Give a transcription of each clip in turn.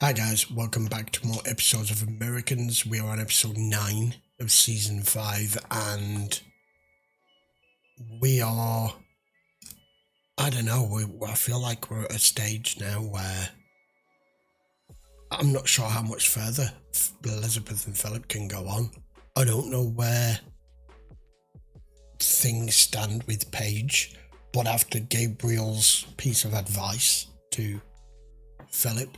Hi guys, welcome back to more episodes of Americans. We are on episode 9 of season 5 and we are, I don't know, I feel like we're at a stage now where I'm not sure how much further Elizabeth and Philip can go on. I don't know where things stand with Paige, but after Gabriel's piece of advice to Philip,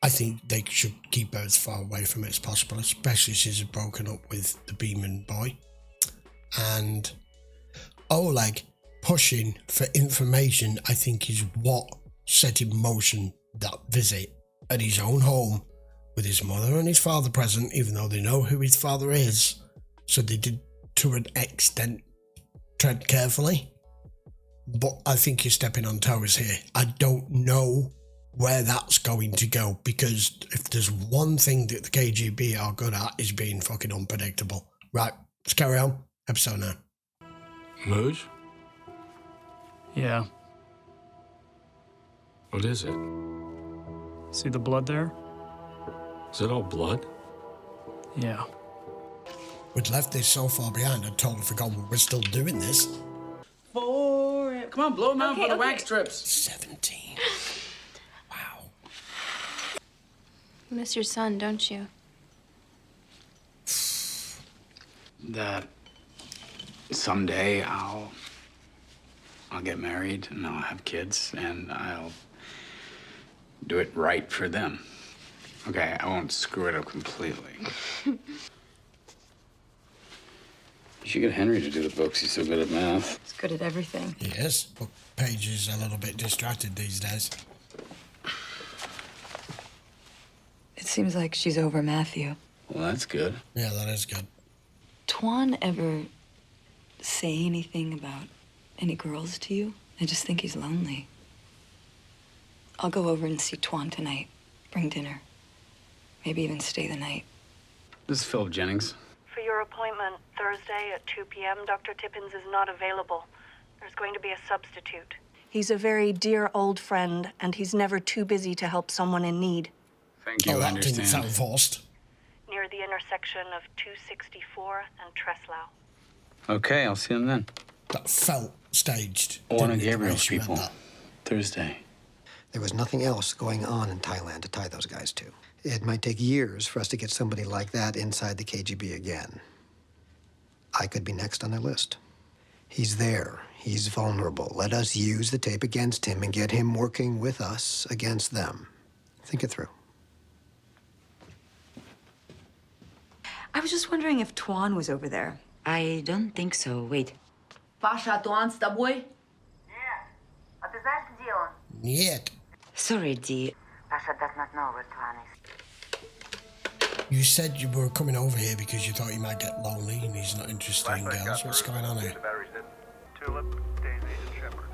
I think they should keep her as far away from it as possible, especially since she's broken up with the Beeman boy. And Oleg pushing for information, I think, is what set in motion that visit at his own home with his mother and his father present, even though they know who his father is. So they did, to an extent, tread carefully. But I think you're stepping on toes here. I don't know where that's going to go, because if there's one thing that the KGB are good at is being fucking unpredictable. Right, let's carry on. Episode 9. Mooge? Yeah. What is it? See the blood there? Is it all blood? Yeah. We'd left this so far behind, I'd totally forgotten we're still doing this. Come on, blow them out for the wax strips. 17. Wow. You miss your son, don't you? That someday I'll get married and I'll have kids and I'll do it right for them. Okay, I won't screw it up completely. You should get Henry to do the books. He's so good at math. He's good at everything. Yes, but Paige is a little bit distracted these days. It seems like she's over Matthew. Well, that's good. Yeah, that is good. Tuan ever say anything about any girls to you? I just think he's lonely. I'll go over and see Tuan tonight. Bring dinner. Maybe even stay the night. This is Philip Jennings. For your appointment Thursday at 2 p.m., Dr. Tippins is not available. There's going to be a substitute. He's a very dear old friend, and he's never too busy to help someone in need. Thank you, Oh, I that didn't sound understand. forced. Near the intersection of 264 and Treslau. Okay, I'll see him then. That felt staged. One didn't of it, the way Gabriel's she read people. that? Thursday. There was nothing else going on in Thailand to tie those guys to. It might take years for us to get somebody like that inside the KGB again. I could be next on their list. He's there. He's vulnerable. Let us use the tape against him and get him working with us against them. Think it through. I was just wondering if Tuan was over there. I don't think so. Wait. Паша, Туан с тобой? Нет. А ты знаешь, где он? Нет. Sorry, Dee. Pasha does not know where Tuan is. You said you were coming over here because you thought he might get lonely and he's not interested in girls. What's going on here? Tulip, Daisy, and Shepherd.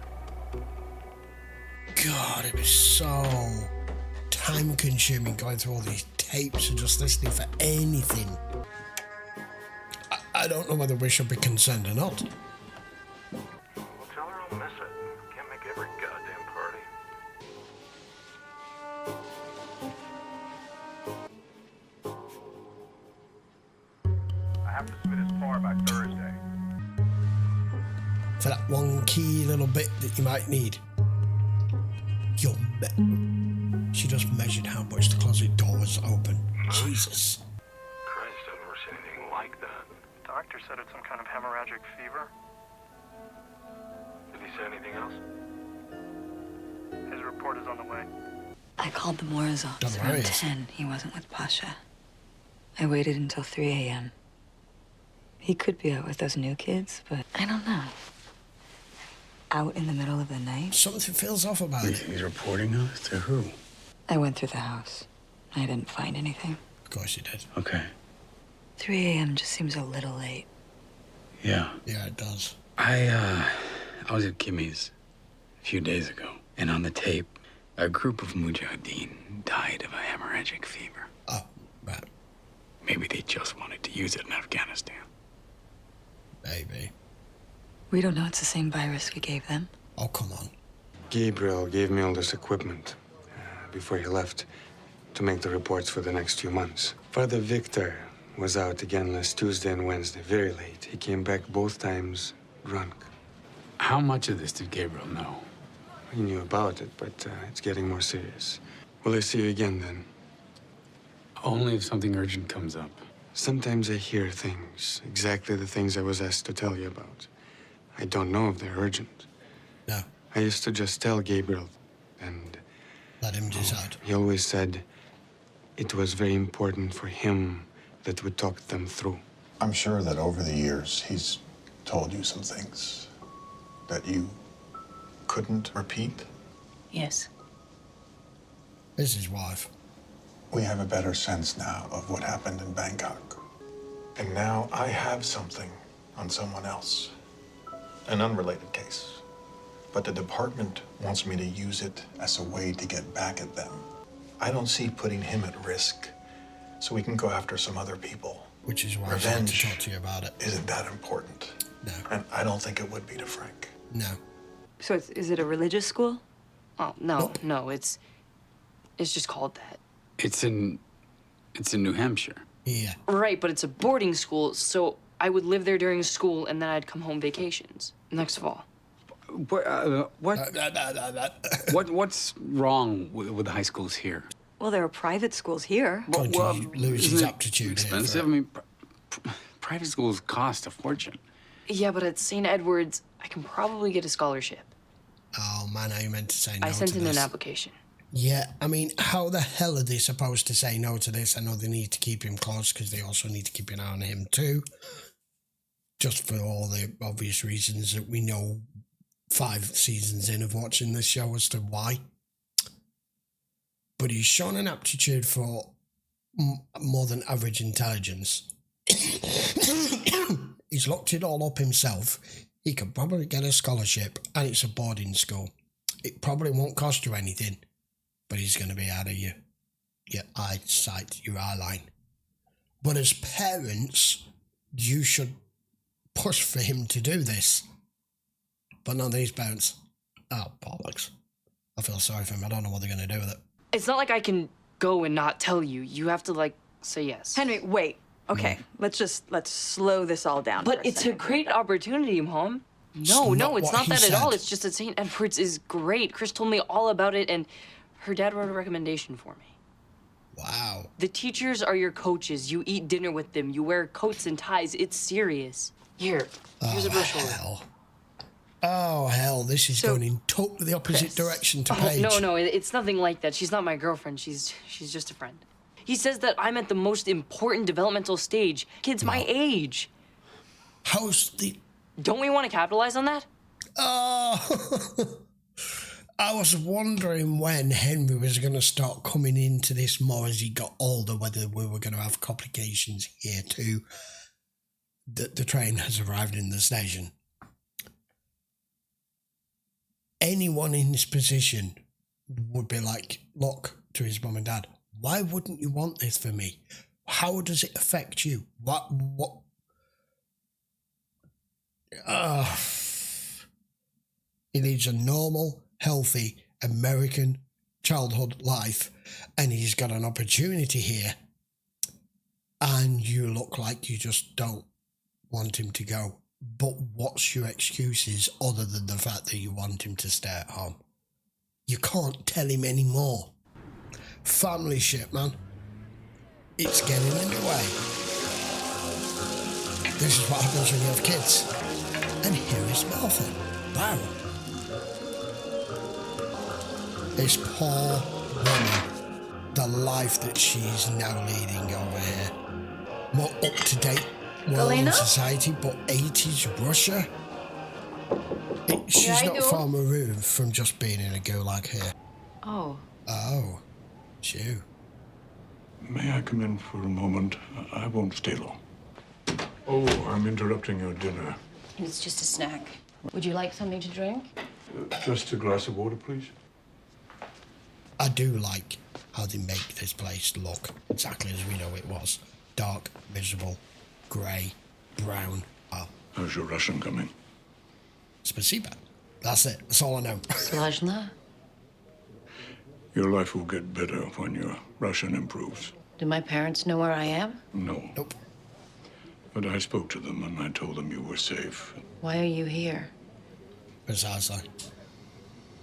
God, it was so time-consuming going through all these tapes and just listening for anything. I don't know whether we should be concerned or not. Well, tell her I'll miss it. Can't make every goddamn party. I have to submit his par by Thursday. For that one key little bit that you might need. She just measured how much the closet door was open. Jesus. Christ, I've never seen anything like that. Doctor said it's some kind of hemorrhagic fever. Did he say anything else? His report is on the way. I called the Morozovs Don't around worry. 10. He wasn't with Pasha. I waited until 3 a.m. He could be out with those new kids, but I don't know. Out in the middle of the night? Something feels off about it. He's reporting us to who? I went through the house. I didn't find anything. Of course you did. Okay. 3 a.m. just seems a little late. Yeah. Yeah, it does. I was at Kimmy's a few days ago, and on the tape, a group of mujahideen died of a hemorrhagic fever. Oh, right. Maybe they just wanted to use it in Afghanistan. Maybe. We don't know it's the same virus we gave them. Oh, come on. Gabriel gave me all this equipment before he left. to make the reports for the next 2 months. Father Victor was out again last Tuesday and Wednesday, very late. He came back both times drunk. How much of this did Gabriel know? He knew about it, but it's getting more serious. Will I see you again then? Only if something urgent comes up. Sometimes I hear things, exactly the things I was asked to tell you about. I don't know if they're urgent. No. I used to just tell Gabriel, and... let him decide. He always said it was very important for him that we talked them through. I'm sure that over the years, he's told you some things that you couldn't repeat. Yes. This is his wife. We have a better sense now of what happened in Bangkok. And now I have something on someone else. An unrelated case. But the department wants me to use it as a way to get back at them. I don't see putting him at risk, so we can go after some other people. Which is why I wanted to talk to you about it. Isn't that important? No. And I don't think it would be to Frank. No. So is it a religious school? Oh, no, no, it's just called that. It's in New Hampshire. Yeah. Right, but it's a boarding school, so I would live there during school, and then I'd come home vacations next fall. What's wrong with the high schools here? Well, there are private schools here. Well, lose his aptitude. Expensive. I mean, private schools cost a fortune. Yeah, but at St. Edward's, I can probably get a scholarship. Oh man, are you meant to say no I sent to in this? an application. Yeah, I mean, how the hell are they supposed to say no to this? I know they need to keep him close because they also need to keep an eye on him too. Just for all the obvious reasons that we know 5 seasons in of watching this show as to why. But he's shown an aptitude for more than average intelligence. He's looked it all up himself. He could probably get a scholarship, and it's a boarding school. It probably won't cost you anything, but he's going to be out of your eyesight, your eye line. But as parents, you should push for him to do this. But none of these parents, oh, bollocks. I feel sorry for him. I don't know what they're going to do with it. It's not like I can go and not tell you. You have to, like, say yes. Henry, wait. Okay, let's slow this all down. But it's a great opportunity, Mom. No, it's not that at all. It's just that St. Edward's is great. Chris told me all about it, and her dad wrote a recommendation for me. Wow. The teachers are your coaches. You eat dinner with them. You wear coats and ties. It's serious. Here's a brochure. Hell. Oh, hell, this is going in totally the opposite direction to Paige. No, it's nothing like that. She's not my girlfriend. She's just a friend. He says that I'm at the most important developmental stage. Kids my age. How's the... Don't we want to capitalize on that? Oh, I was wondering when Henry was going to start coming into this more as he got older, whether we were going to have complications here too. The train has arrived in the station. Anyone in this position would be like, look, to his mum and dad, why wouldn't you want this for me? How does it affect you? What? He leads a normal, healthy, American childhood life, and he's got an opportunity here, and you look like you just don't want him to go. But what's your excuses other than the fact that you want him to stay at home? You can't tell him anymore. Family shit, man. It's getting in the way. This is what happens when you have kids. And here is Martha. Wow. This poor woman, the life that she's now leading over here. More up-to-date world and society, but 80s Russia. She's not far removed from just being in a gulag here. Oh. Oh. Shoo. May I come in for a moment? I won't stay long. Oh, I'm interrupting your dinner. It's just a snack. Would you like something to drink? Just a glass of water, please. I do like how they make this place look exactly as we know it was. Dark, miserable, grey, brown. Oh. How's your Russian coming? Spasiba. That's it. That's all I know. Sложно? Your life will get better when your Russian improves. Do my parents know where I am? No. Nope. But I spoke to them and I told them you were safe. Why are you here? Precisely.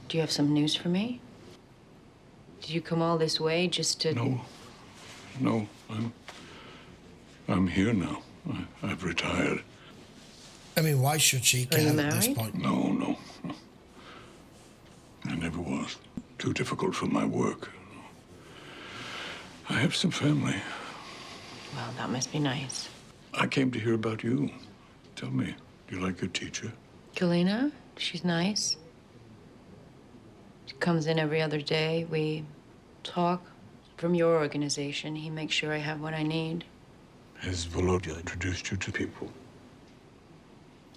Do you have some news for me? Did you come all this way just to... No, I'm here now. I've retired. I mean, why should she care at this point? No. I never was. Too difficult for my work. I have some family. Well, that must be nice. I came to hear about you. Tell me, do you like your teacher? Kalina, she's nice. She comes in every other day. We talk. From your organization, he makes sure I have what I need. Has Volodya introduced you to people?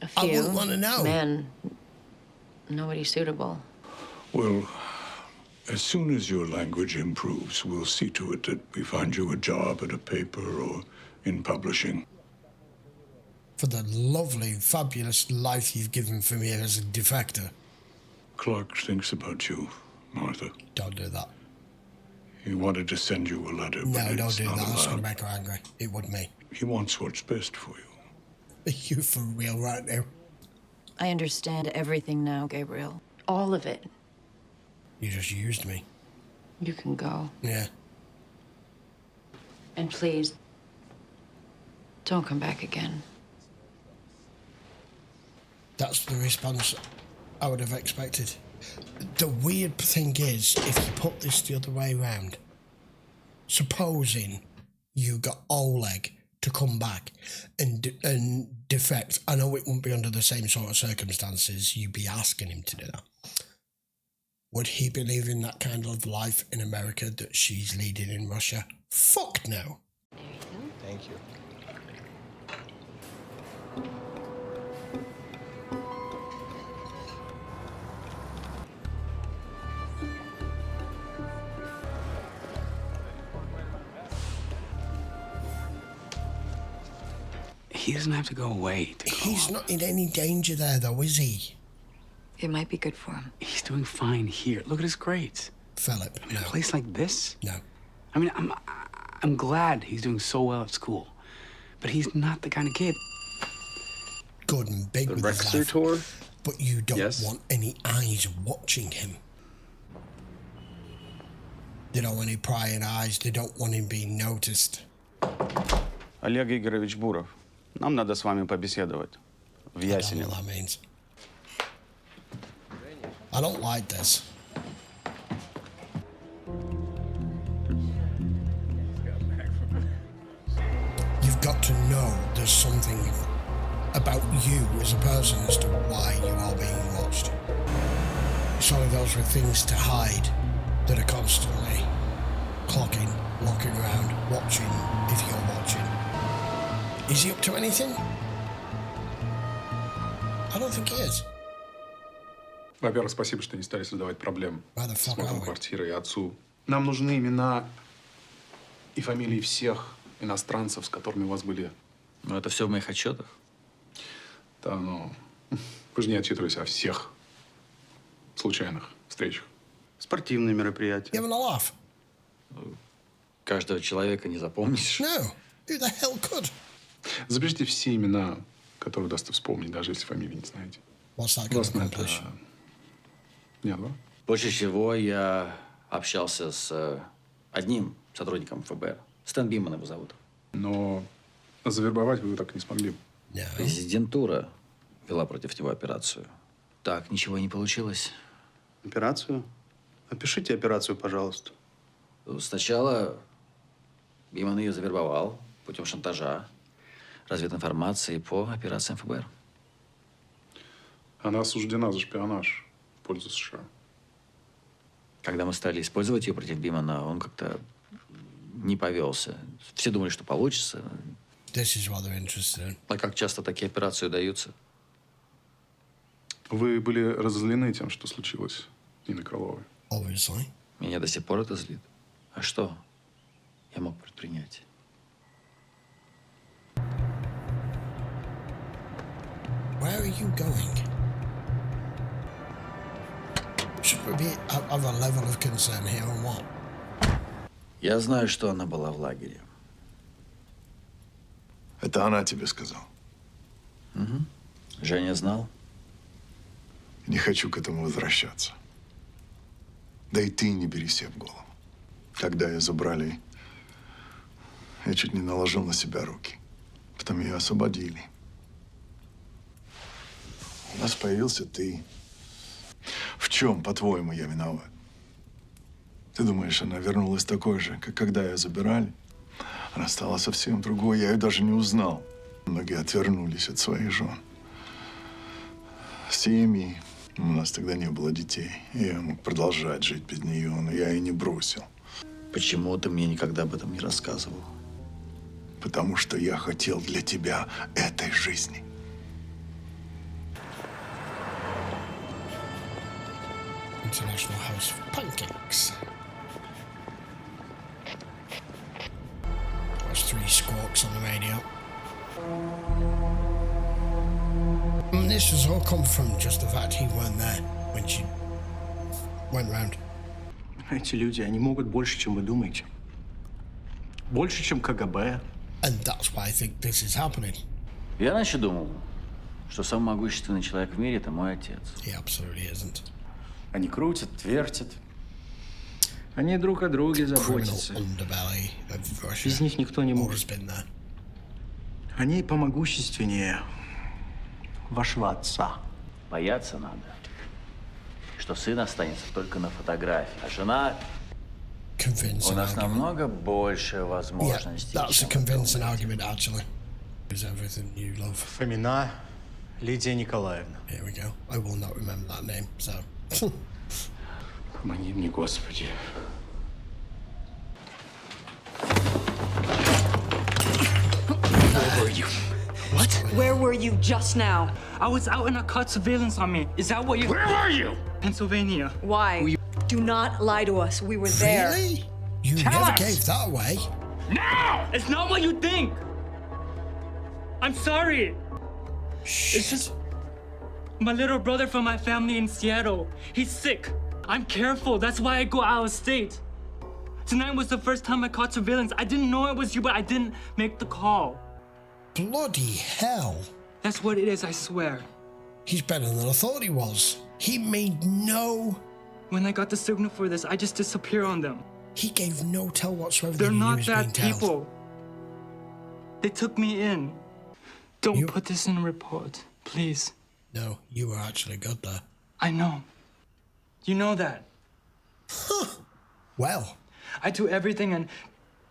A few. I wouldn't want to know. Men. Nobody suitable. Well, as soon as your language improves, we'll see to it that we find you a job at a paper or in publishing. For the lovely, fabulous life you've given for me as a defector. Clark thinks about you, Martha. Don't do that. He wanted to send you a letter, No, but don't it's do not that. That's going allowed. to make her angry. It would me. He wants what's best for you. Are you for real right now? I understand everything now, Gabriel. All of it. You just used me. You can go. Yeah. And please, don't come back again. That's the response I would have expected. The weird thing is, if you put this the other way around, supposing you got Oleg to come back and defect, I know it wouldn't be under the same sort of circumstances, you'd be asking him to do that. Would he be living that kind of life in America that she's leading in Russia? Fuck no. Thank you. He doesn't have to go away. He's not in any danger there, though, is he? It might be good for him. He's doing fine here. Look at his grades. Philip, I mean, a place like this? No. I mean, I'm glad he's doing so well at school, but he's not the kind of kid. Good and big with his life, tour? but you don't want any eyes watching him. They don't want any prying eyes. They don't want him being noticed. Олег Игоревич Буров, нам надо с вами побеседовать. В Ясенево. That means. I don't like this. You've got to know there's something about you as a person as to why you are being watched. It's one of those with things to hide that are constantly clocking, looking around, watching if you're watching. Is he up to anything? I don't think he is. Во-первых, спасибо, что не стали создавать проблем с are фондом we? квартиры и отцу. Нам нужны имена и фамилии всех иностранцев, с которыми у вас были. Ну, это все в моих отчетах. Да, но вы же не отчитывались о всех случайных встречах. Спортивные мероприятия. Give him a laugh. Каждого человека не запомнишь. No. Who the hell could? Запишите все имена, которые удастся вспомнить, даже если фамилии не знаете. What's that going Вас to на это accomplish? дня два. Больше всего я общался с одним сотрудником ФБР. Стэн Биман его зовут. Но завербовать вы так не смогли. Президентура вела против него операцию. Так, ничего не получилось. Операцию? Опишите операцию, пожалуйста. Сначала Биман ее завербовал путем шантажа, развединформации по операциям ФБР. Она осуждена за шпионаж в пользу США. Когда мы стали использовать ее против Бимана, он как-то не повелся. Все думали, что получится. This is what they're interested in. А как часто такие операции удаются? Вы были разозлены тем, что случилось с Ниной Крыловой. Obviously. Меня до сих пор это злит. А что я мог предпринять? Where are you going? Should we be have a level of concern here or what? Я знаю, что она была в лагере. Это она тебе сказала? Угу. Женя знал? Не хочу к этому возвращаться. Да и ты не бери себе в голову. Когда ее забрали, я чуть не наложил на себя руки. Потом ее освободили. У нас появился ты. В чем, по-твоему, я виноват? Ты думаешь, она вернулась такой же, как когда ее забирали? Она стала совсем другой, я ее даже не узнал. Многие отвернулись от своих жен. Семьи. У нас тогда не было детей. Я мог продолжать жить без нее, но я ее не бросил. Почему ты мне никогда об этом не рассказывал? Потому что я хотел для тебя этой жизни. International House of Pancakes. There's 3 squawks on the radio. And this has all come from just the fact he weren't there when she went round. Эти люди, они могут больше, чем вы думаете. Больше, чем КГБ. And that's why I think this is happening. Я раньше думал, что самый могущественный человек в мире – это мой отец. He absolutely isn't. Они крутят, вертят. Они друг о друге заботятся. Без них никто не может. Они помогущественнее вашего отца. Бояться надо, что сын останется только на фотографии, а жена... У нас намного больше возможностей. Yeah, that's a convincing argument, actually. Is everything you love? Фомина Лидия Николаевна. Here we go. I will not remember that name, so... Помоги мне, Господи. Where were you? What? Where were you just now? I was out and I caught surveillance on me. Is that what you... Where were you? Pennsylvania. Why? Do not lie to us. We were there. Really? You Tell never us. gave that away. No! It's not what you think. I'm sorry. Shit. It's just my little brother from my family in Seattle. He's sick. I'm careful. That's why I go out of state. Tonight was the first time I caught surveillance. I didn't know it was you, but I didn't make the call. Bloody hell. That's what it is, I swear. He's better than I thought he was. He made no... When I got the signal for this, I just disappear on them. He gave no tell whatsoever. They're that he not was bad being people. told. They took me in. Don't put this in a report, please. No, you were actually good there. I know. You know that. Well. I do everything, and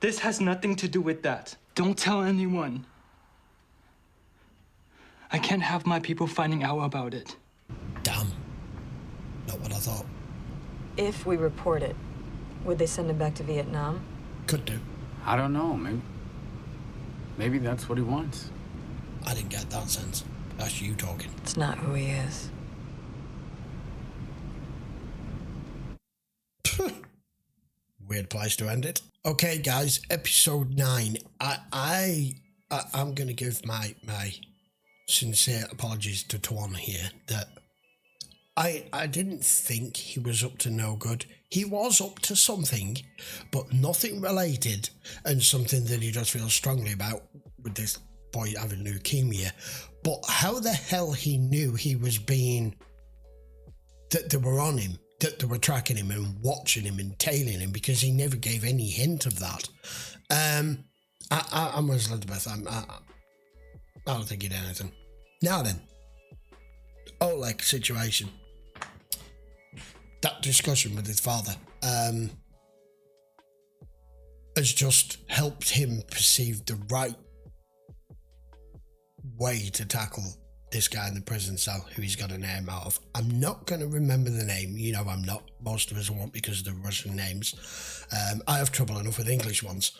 this has nothing to do with that. Don't tell anyone. I can't have my people finding out about it. Damn. Not what I thought. If we report it, would they send him back to Vietnam? Could do. I don't know, maybe that's what he wants. I didn't get that sense. That's you talking. It's not who he is. Weird place to end it. Okay, guys, episode 9. I'm gonna give my sincere apologies to Tuan here that I didn't think he was up to no good. He was up to something, but nothing related, and something that he does feel strongly about with this boy having leukemia. But how the hell he knew he was being, that they were on him, that they were tracking him and watching him and tailing him, because he never gave any hint of that. I'm with Elizabeth. I don't think he did anything. Now then, Oleg situation. That discussion with his father has just helped him perceive the right way to tackle this guy in the prison cell who he's got a name out of. I'm not going to remember the name. You know I'm not. Most of us won't because of the Russian names. I have trouble enough with English ones.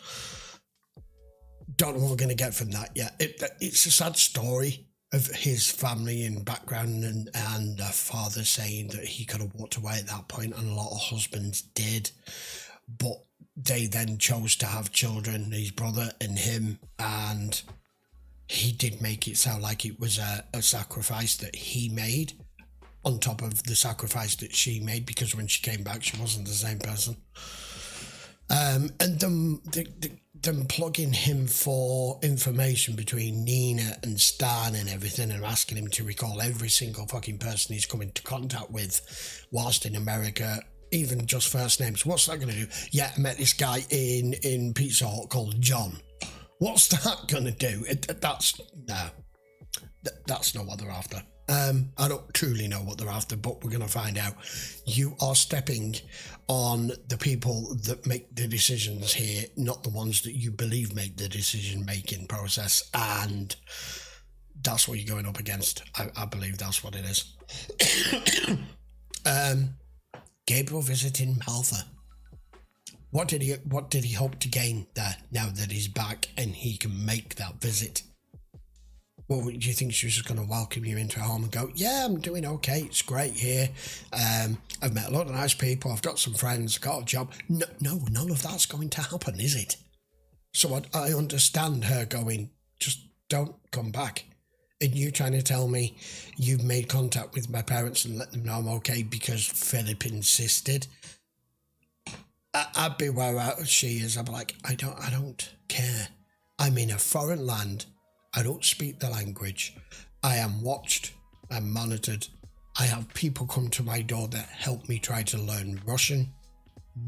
Don't know what we're going to get from that yet. It's a sad story of his family and background, and a father saying that he could have walked away at that point, and a lot of husbands did, but they then chose to have children, his brother and him, and he did make it sound like it was a sacrifice that he made, on top of the sacrifice that she made, because when she came back, she wasn't the same person. And them plugging him for information between Nina and Stan and everything, and asking him to recall every single fucking person he's come into contact with whilst in America, even just first names. What's that going to do? Yeah, I met this guy in Pizza Hut called John. What's that going to do? That's not what they're after. I don't truly know what they're after, but we're going to find out. You are stepping on the people that make the decisions here, not the ones that you believe make the decision-making process, and that's what you're going up against. I believe that's what it is. Gabriel visiting Malta. What did he hope to gain there now that he's back and he can make that visit? Well, do you think she's just going to welcome you into her home and go, yeah, I'm doing okay, it's great here, I've met a lot of nice people, I've got some friends, got a job? No, none of that's going to happen, is it? So I understand her going, just don't come back. And you trying to tell me you've made contact with my parents and let them know I'm okay because Philip insisted? I'd be where she is. I'm like, I don't care. I'm in a foreign land. I don't speak the language. I am watched. I'm monitored. I have people come to my door that help me try to learn Russian.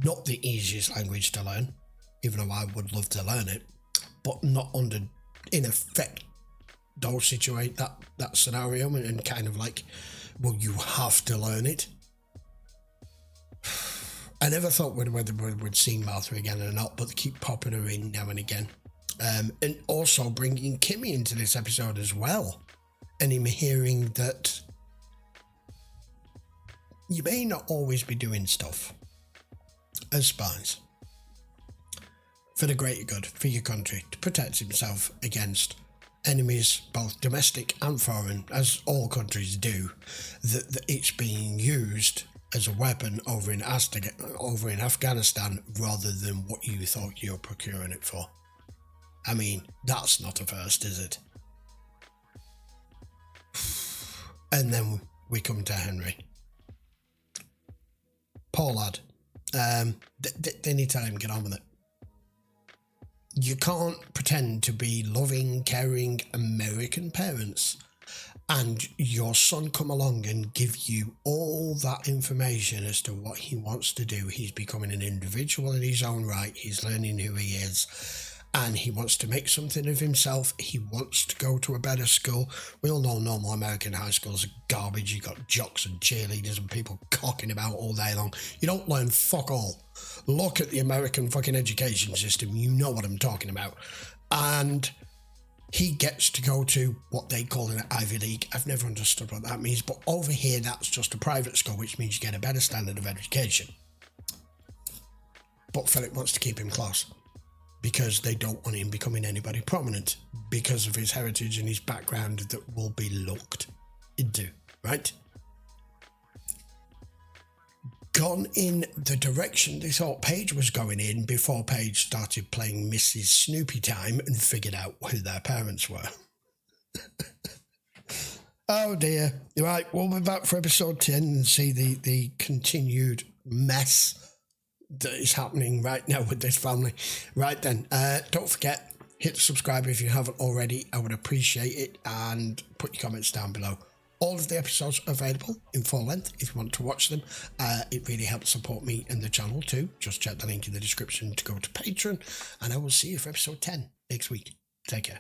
Not the easiest language to learn, even though I would love to learn it, but not under, in effect, don't situate that scenario and kind of like, well, you have to learn it. I never thought whether we'd see Martha again or not, but they keep popping her in now and again. And also bringing Kimmy into this episode as well. And him hearing that you may not always be doing stuff as spies for the greater good, for your country, to protect himself against enemies, both domestic and foreign, as all countries do, that it's being used as a weapon over in Afghanistan rather than what you thought you were procuring it for. I mean, that's not a first, is it? And then we come to Henry. Poor lad. They need to let him get on with it. You can't pretend to be loving, caring American parents and your son come along and give you all that information as to what he wants to do. He's becoming an individual in his own right. He's learning who he is. And he wants to make something of himself. He wants to go to a better school. We all know normal American high schools are garbage. You've got jocks and cheerleaders and people cocking about all day long. You don't learn fuck all. Look at the American fucking education system. You know what I'm talking about. And he gets to go to what they call an Ivy League. I've never understood what that means. But over here, that's just a private school, which means you get a better standard of education. But Philip wants to keep him close, because they don't want him becoming anybody prominent because of his heritage and his background that will be looked into, right? Gone in the direction they thought Paige was going in before Paige started playing Mrs. Snoopy Time and figured out who their parents were. Oh dear. Right, we'll be back for episode 10 and see the continued mess that is happening right now with this family. Right then, don't forget, hit subscribe if you haven't already. I would appreciate it, and put your comments down below. All of the episodes are available in full length if you want to watch them. It really helps support me and the channel too. Just check the link in the description to go to Patreon, and I will see you for episode 10 next week. Take care.